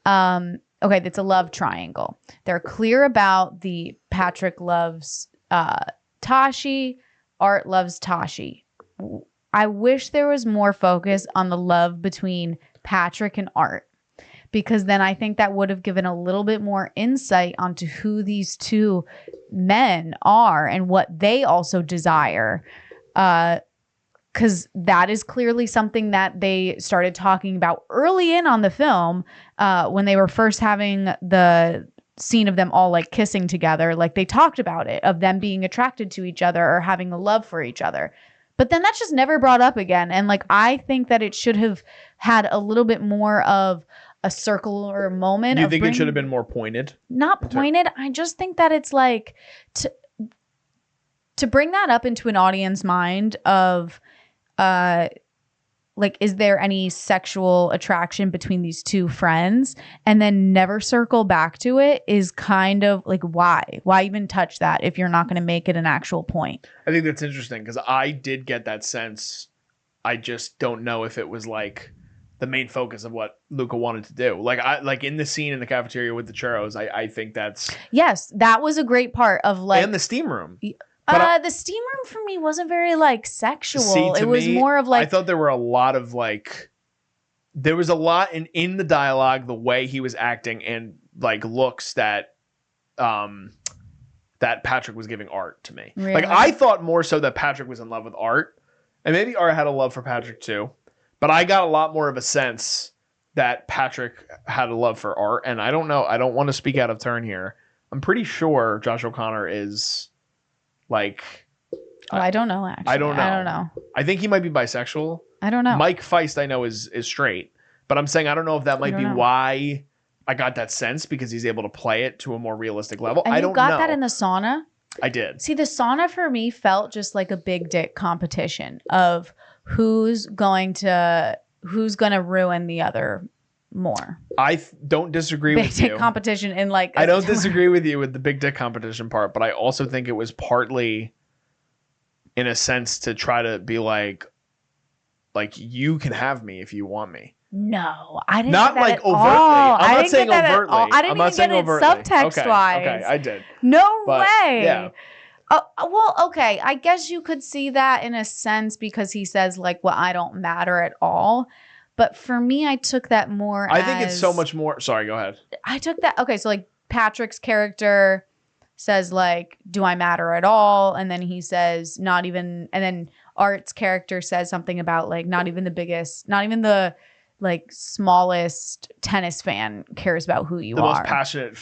okay, that's a love triangle. They're clear about the Patrick loves Tashi, Art loves Tashi. I wish there was more focus on the love between Patrick and Art, because then I think that would have given a little bit more insight onto who these two men are and what they also desire. Because that is clearly something that they started talking about early in on the film when they were first having the scene of them all like kissing together. Like they talked about it, of them being attracted to each other or having a love for each other. But then that's just never brought up again. And like, I think that it should have had a little bit more of a circular moment. You think it should have been more pointed? Not pointed. I just think that it's like to bring that up into an audience mind of like, is there any sexual attraction between these two friends, and then never circle back to it is kind of like, why even touch that if you're not going to make it an actual point? I think that's interesting because I did get that sense. I just don't know if it was like the main focus of what Luca wanted to do. Like in the scene in the cafeteria with the churros, I think that's, yes, that was a great part of like, and the steam room. The steam room for me wasn't very like sexual. It was more of like, I thought there were a lot of like, there was a lot in the dialogue, the way he was acting, and like looks that that Patrick was giving Art to me. Really? Like I thought more so that Patrick was in love with Art, and maybe Art had a love for Patrick too, but I got a lot more of a sense that Patrick had a love for Art. And I don't know, I don't want to speak out of turn here. I'm pretty sure Josh O'Connor is like, I don't know, actually. I don't know. I think he might be bisexual. I don't know. Mike Faist, I know, is straight. But I'm saying I don't know if that might be know. why I got that sense, because he's able to play it to a more realistic level. And I you don't got know. that in the sauna? I did. See, the sauna for me felt just like a big dick competition of who's going to ruin the other more. I don't disagree Big with dick you. competition in like. I don't disagree with you with the big dick competition part, but I also think it was partly, in a sense, to try to be like you can have me if you want me. No, I didn't. Not get that like at overtly. all. I'm not saying overtly. I didn't I'm not even saying get it overtly. subtext wise. Okay, I did. No But, way. yeah. Well, okay. I guess you could see that in a sense because he says like, "Well, I don't matter at all." But for me, I took that more. I think it's so much more. Sorry, go ahead. I took that. Okay, so like Patrick's character says like, "Do I matter at all?" And then he says, "Not even." And then Art's character says something about like, "Not even the biggest, not even the like smallest tennis fan cares about who you The are." most passionate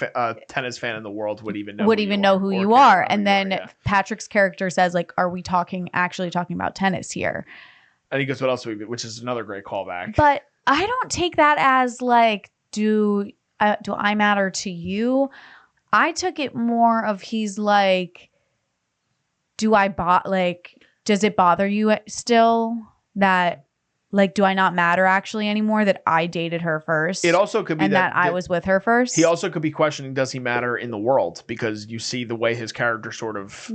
tennis fan in the world would even know who you are. And then Patrick's character says like, "Are we actually talking about tennis here?" And he goes, "What else? Which is another great callback." But I don't take that as like, do I matter to you? I took it more of he's like, does it bother you still that like, do I not matter actually anymore that I dated her first? It also could be that I was with her first. He also could be questioning, does he matter in the world? Because you see the way his character sort of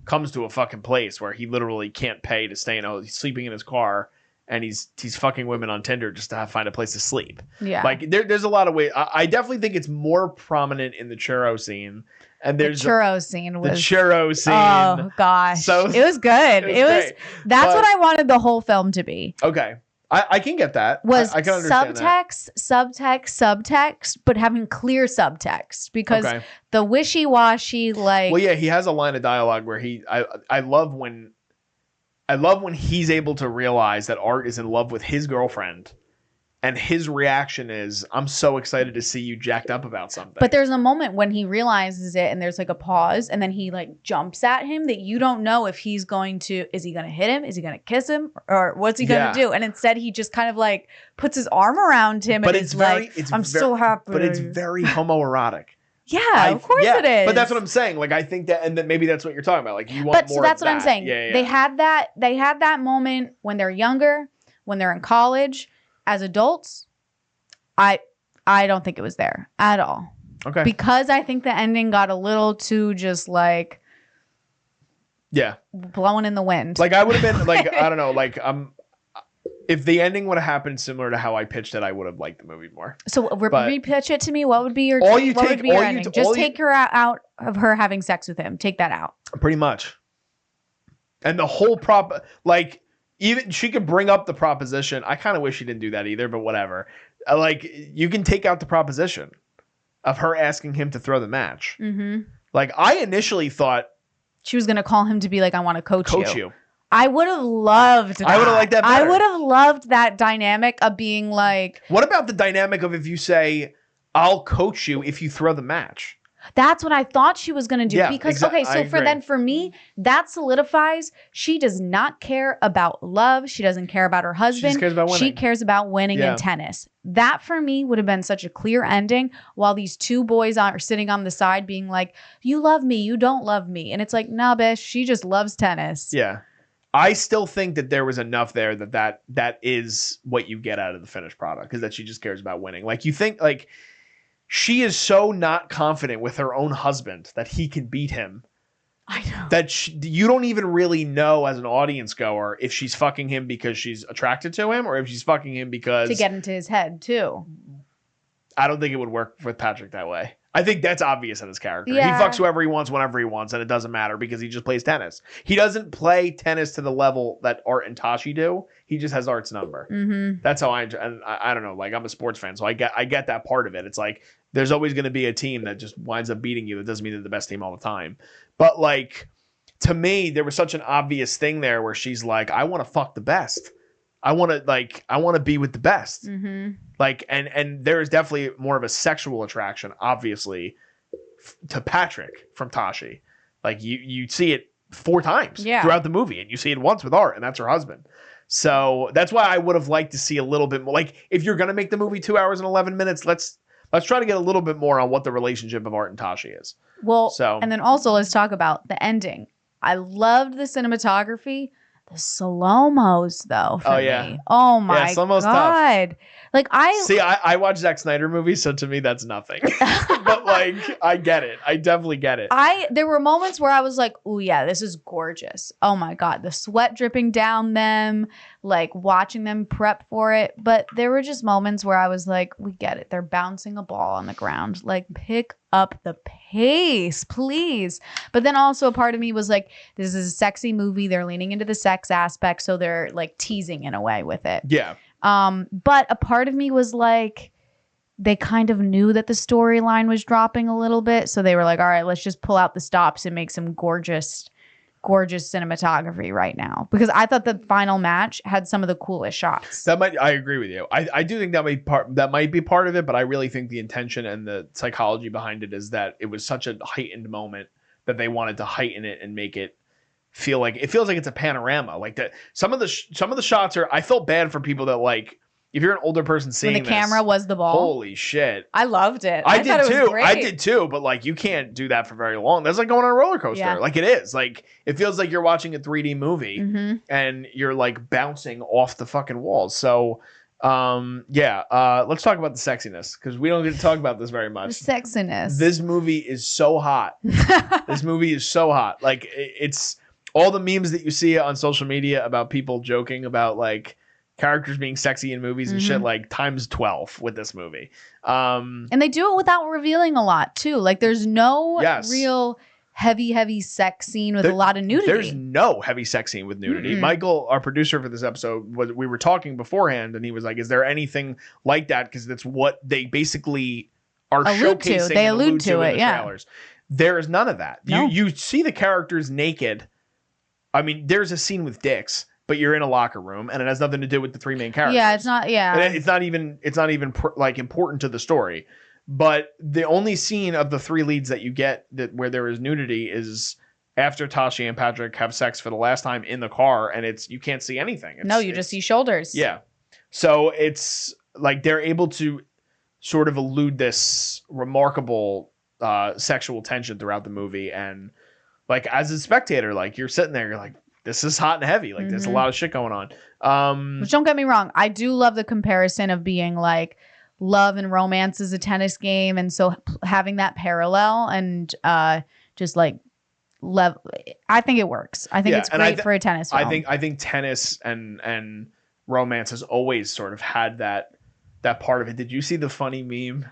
comes to a fucking place where he literally can't pay to stay he's sleeping in his car and he's fucking women on Tinder just to find a place to sleep. Yeah. Like there's a lot of ways. I definitely think it's more prominent in the churro scene. And there's the churro scene. Oh gosh. So it was good. That's what I wanted the whole film to be. Okay. I can get that. I can understand subtext, but having clear subtext because the wishy-washy like. Well, yeah, he has a line of dialogue where I love when he's able to realize that Art is in love with his girlfriend. And his reaction is, "I'm so excited to see you jacked up about something." But there's a moment when he realizes it and there's like a pause and then he like jumps at him that you don't know if he's going to, is he going to hit him? Is he going to kiss him? Or what's he going to do? And instead he just kind of like puts his arm around him and it's I'm so happy. But it's very homoerotic. Yeah, of course it is. But that's what I'm saying. Like, I think that, and then maybe that's what you're talking about. Like, you want more so that's of what I'm saying. Yeah. They had that moment when they're younger, when they're in college. As adults, I don't think it was there at all. Okay. Because I think the ending got a little too just like blowing in the wind. Like I would have been like, I don't know, like if the ending would have happened similar to how I pitched it, I would have liked the movie more. So repitch it to me. What would be your ending? Just take her out of her having sex with him. Take that out. Pretty much. And the whole even she could bring up the proposition. I kind of wish she didn't do that either, but whatever. Like, you can take out the proposition of her asking him to throw the match. Mm-hmm. Like, I initially thought she was going to call him to be like, "I want to coach you." I would have loved that. I would have liked that better. I would have loved that dynamic of being like... What about the dynamic of if you say, "I'll coach you if you throw the match"? That's what I thought she was going to do. Yeah, because, for me, that solidifies she does not care about love. She doesn't care about her husband. She cares about winning. She cares about winning in tennis. That, for me, would have been such a clear ending while these two boys are sitting on the side being like, "You love me, you don't love me." And it's like, nah, bitch, she just loves tennis. Yeah. I still think that there was enough there that is what you get out of the finished product, because that she just cares about winning. Like, you think, like... She is so not confident with her own husband that he can beat him. I know. That you don't even really know as an audience goer if she's fucking him because she's attracted to him or if she's fucking him because... To get into his head, too. I don't think it would work with Patrick that way. I think that's obvious in his character. Yeah. He fucks whoever he wants whenever he wants, and it doesn't matter because he just plays tennis. He doesn't play tennis to the level that Art and Tashi do. He just has Art's number. Mm-hmm. That's how I don't know. Like, I'm a sports fan, so I get that part of it. It's like there's always going to be a team that just winds up beating you. That doesn't mean they're the best team all the time. But like, to me, there was such an obvious thing there where she's like, "I want to fuck the best. I want to be with the best." Mm-hmm. Like, and there is definitely more of a sexual attraction, obviously, to Patrick from Tashi. Like, you see it 4 times throughout the movie, and you see it once with Art, and that's her husband. So that's why I would have liked to see a little bit more. Like, if you're gonna make the movie 2 hours and 11 minutes, let's try to get a little bit more on what the relationship of Art and Tashi is. Well, and then also let's talk about the ending. I loved the cinematography. The slow-mos, though, for me. Oh, my God. Tough. Like, I watch Zack Snyder movies, so to me, that's nothing. But, like, I get it. I definitely get it. There were moments where I was like, oh, yeah, this is gorgeous. Oh, my God. The sweat dripping down them, like, watching them prep for it. But there were just moments where I was like, we get it. They're bouncing a ball on the ground. Like, pick up the pace, please. But then also a part of me was like, this is a sexy movie. They're leaning into the sex aspect, so they're like teasing in a way with it. Yeah. But a part of me was like, they kind of knew that the storyline was dropping a little bit, so they were like, all right, let's just pull out the stops and make some gorgeous cinematography right now, because I thought the final match had some of the coolest shots. I agree with you. I do think that might be part of it, but I really think the intention and the psychology behind it is that it was such a heightened moment that they wanted to heighten it and make it feels like it's a panorama. Like that, some of the shots are. I felt bad for people that, like, if you're an older person seeing when the camera was the ball. Holy shit. I loved it. I did too. I did too, but like, you can't do that for very long. That's like going on a roller coaster. Yeah. Like, it is. Like, it feels like you're watching a 3D movie and you're like bouncing off the fucking walls. So let's talk about the sexiness, because we don't get to talk about this very much. The sexiness. This movie is so hot. This movie is so hot. Like, it's all the memes that you see on social media about people joking about, like, characters being sexy in movies and shit, like, times 12 with this movie. And they do it without revealing a lot too. Like, there's no real heavy sex scene with a lot of nudity. There's no heavy sex scene with nudity. Michael, our producer for this episode, we were talking beforehand, and he was like, is there anything like that? Because that's what they basically are showcasing. They allude to it, in the trailers. There is none of that. No. You see the characters naked. I mean, there's a scene with dicks, but you're in a locker room, and it has nothing to do with the three main characters. Yeah, it's not. Yeah, it's not even like important to the story. But the only scene of the three leads that you get where there is nudity is after Tashi and Patrick have sex for the last time in the car, and you can't see anything. You just see shoulders. Yeah, so it's like they're able to sort of elude this remarkable sexual tension throughout the movie, and like, as a spectator, like, you're sitting there, you're like, this is hot and heavy. Like, there's a lot of shit going on. Which, don't get me wrong, I do love the comparison of being like, love and romance is a tennis game, and so having that parallel and just like I think it works. I think it's great for a tennis film. I think tennis and romance has always sort of had that part of it. Did you see the funny meme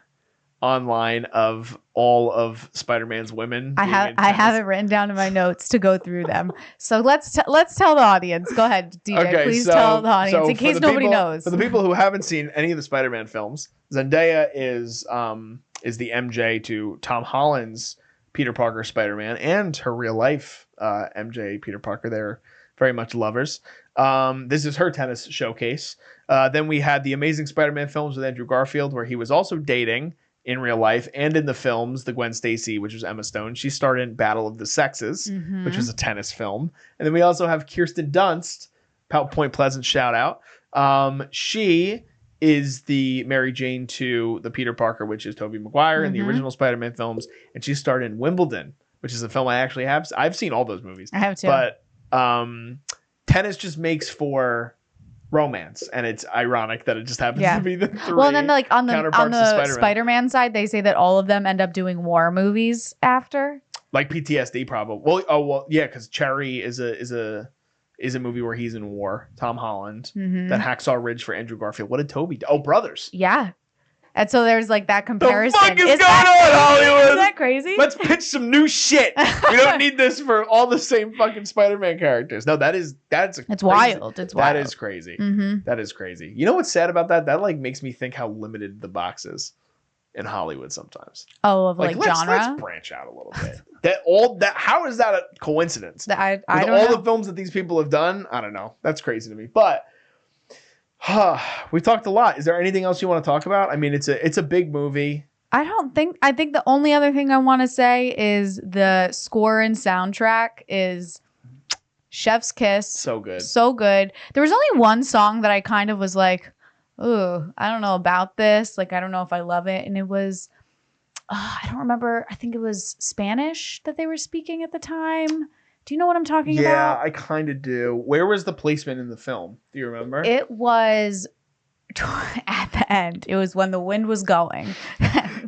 online of all of Spider-Man's women? I have it written down in my notes to go through them. So let's tell the audience. Go ahead, DJ. Okay, please tell the audience in case nobody knows. For the people who haven't seen any of the Spider-Man films, Zendaya is the MJ to Tom Holland's Peter Parker Spider-Man, and her real life MJ Peter Parker. They're very much lovers. This is her tennis showcase. Then we had the Amazing Spider-Man films with Andrew Garfield, where he was also dating in real life and in the films, the Gwen Stacy, which was Emma Stone. She starred in Battle of the Sexes, which was a tennis film. And then we also have Kirsten Dunst, Point Pleasant shout out. She is the Mary Jane to the Peter Parker, which is Tobey Maguire in the original Spider-Man films. And she starred in Wimbledon, which is a film I actually have. I've seen all those movies. I have too. But tennis just makes for romance, and it's ironic that it just happens to be the three. Well, and then like on the Spider-Man side, they say that all of them end up doing war movies after, like PTSD, probably. Yeah, because Cherry is a movie where he's in war. Tom Holland. Then Hacksaw Ridge for Andrew Garfield. What did Toby do? Oh, Brothers. Yeah. And so there's like that comparison. The fuck is going on, Hollywood? Is that crazy? Let's pitch some new shit. We don't need this for all the same fucking Spider-Man characters. No, it's wild. It's wild. That is crazy. That is crazy. You know what's sad about that? That like makes me think how limited the box is in Hollywood sometimes. Oh, of like genre? Let's branch out a little bit. How is that a coincidence? I With don't all know. the films that these people have done, I don't know. That's crazy to me. But we've talked a lot. Is there anything else you want to talk about? I mean, it's a big movie. I think the only other thing I want to say is the score and soundtrack is Chef's Kiss. So good. So good. There was only one song that I kind of was like, ooh, I don't know about this. Like, I don't know if I love it. And it was, I don't remember. I think it was Spanish that they were speaking at the time. Do you know what I'm talking about? Yeah, I kind of do. Where was the placement in the film? Do you remember? It was at the end. It was when the wind was going.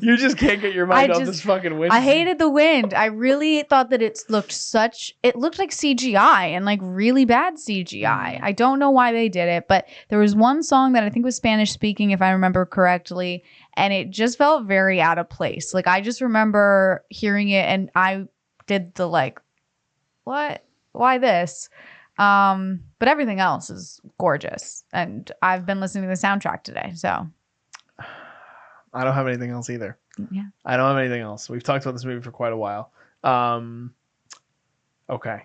You just can't get your mind off this fucking wind. I hated the wind. I really thought that it looked like CGI and like really bad CGI. I don't know why they did it, but there was one song that I think was Spanish speaking, if I remember correctly, and it just felt very out of place. Like I just remember hearing it and I did the like, what? Why this? But everything else is gorgeous. And I've been listening to the soundtrack today, so. I don't have anything else either. Yeah. I don't have anything else. We've talked about this movie for quite a while. Okay.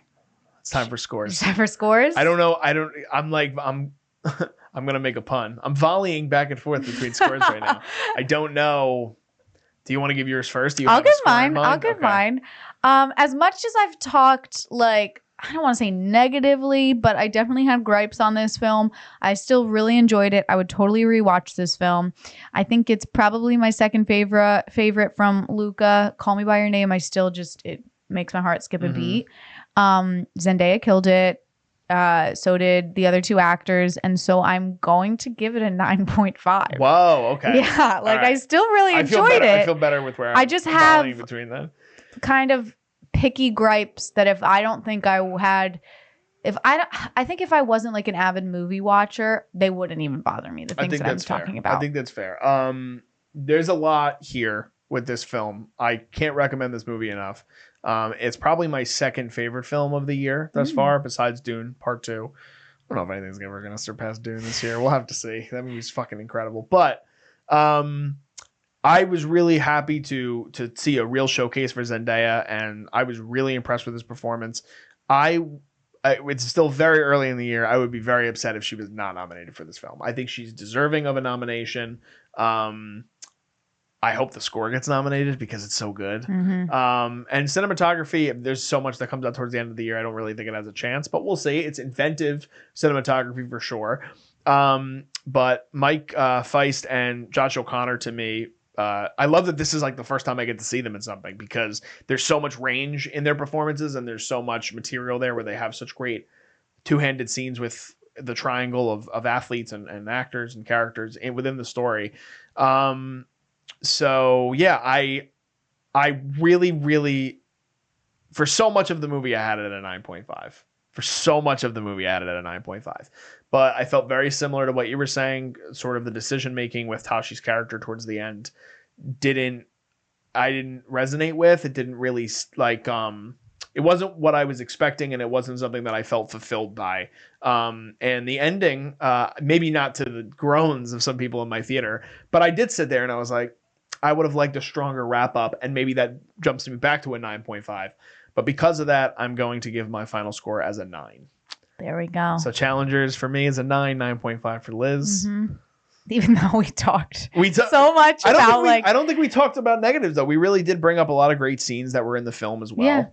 It's time for scores. It's time for scores? I'm going to make a pun. I'm volleying back and forth between scores right now. I don't know. Do you want to give yours first? I'll give mine. I'll give mine. As much as I've talked, like, I don't want to say negatively, but I definitely had gripes on this film. I still really enjoyed it. I would totally rewatch this film. I think it's probably my second favorite from Luca. Call Me by Your Name. It makes my heart skip a beat. Zendaya killed it. So did the other two actors. And so I'm going to give it a 9.5. Whoa. Okay. Yeah. Like right. I still really enjoyed it. I feel better with where I just have between them. Kind of picky gripes that if I don't think I had, I think if I wasn't like an avid movie watcher, they wouldn't even bother me. The things that I'm talking about. I think that's fair. There's a lot here with this film. I can't recommend this movie enough. It's probably my second favorite film of the year thus far, besides Dune Part 2. I don't know if anything's ever going to surpass Dune this year. We'll have to see. That movie's fucking incredible. But I was really happy to see a real showcase for Zendaya, and I was really impressed with his performance. It's still very early in the year. I would be very upset if she was not nominated for this film. I think she's deserving of a nomination. I hope the score gets nominated because it's so good. And cinematography, there's so much that comes out towards the end of the year. I don't really think it has a chance, but we'll see. It's inventive cinematography for sure. But Mike Faist and Josh O'Connor, to me, I love that this is like the first time I get to see them in something because there's so much range in their performances and there's so much material there where they have such great two-handed scenes with the triangle of athletes and actors and characters within the story. So yeah, I really, really, for so much of the movie, I had it at a 9.5. For so much of the movie, I had it at a 9.5. But I felt very similar to what you were saying, sort of the decision-making with Tashi's character towards the end I didn't resonate with. It didn't really, like, it wasn't what I was expecting, and it wasn't something that I felt fulfilled by. And the ending, maybe not to the groans of some people in my theater, but I did sit there and I was like, I would have liked a stronger wrap-up, and maybe that jumps me back to a 9.5. But because of that, I'm going to give my final score as a 9. There we go. So Challengers for me is a 9, 9.5 for Liz. Even though we talked so much about I don't think we talked about negatives though. We really did bring up a lot of great scenes that were in the film as well. Yeah.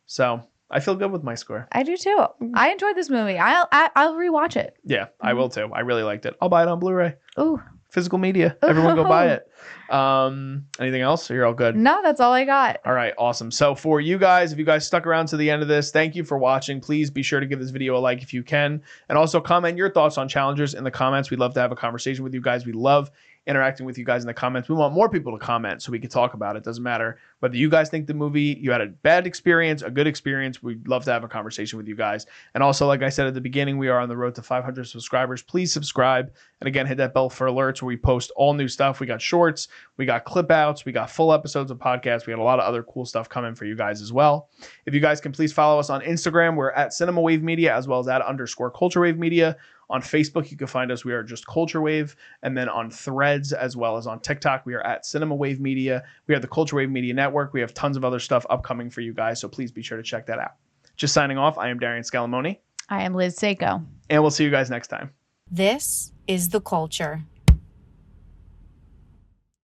So I feel good with my score. I do too. I enjoyed this movie. I'll rewatch it. Yeah, I will too. I really liked it. I'll buy it on Blu-ray. Ooh. Physical media. Everyone go buy it. Anything else? Or you're all good? No, that's all I got. All right, awesome. So for you guys, if you guys stuck around to the end of this, thank you for watching. Please be sure to give this video a like if you can. And also comment your thoughts on Challengers in the comments. We'd love to have a conversation with you guys. We love interacting with you guys in the comments. We want more people to comment so we can talk about it. Doesn't matter whether you guys think the movie, you had a bad experience, a good experience. We'd love to have a conversation with you guys. And also, like I said at the beginning, we are on the road to 500 subscribers. Please subscribe. And again, hit that bell for alerts where we post all new stuff. We got shorts, we got clip outs, we got full episodes of podcasts. We got a lot of other cool stuff coming for you guys as well. If you guys can please follow us on Instagram, we're at Cinema Wave Media, as well as at _Culture Wave Media. On Facebook, you can find us. We are just Culture Wave. And then on Threads, as well as on TikTok, we are at Cinema Wave Media. We have the Culture Wave Media Network. We have tons of other stuff upcoming for you guys, so please be sure to check that out. Just signing off, I am Darian Scalamoni. I am Liz Seiko. And we'll see you guys next time. This is The Culture.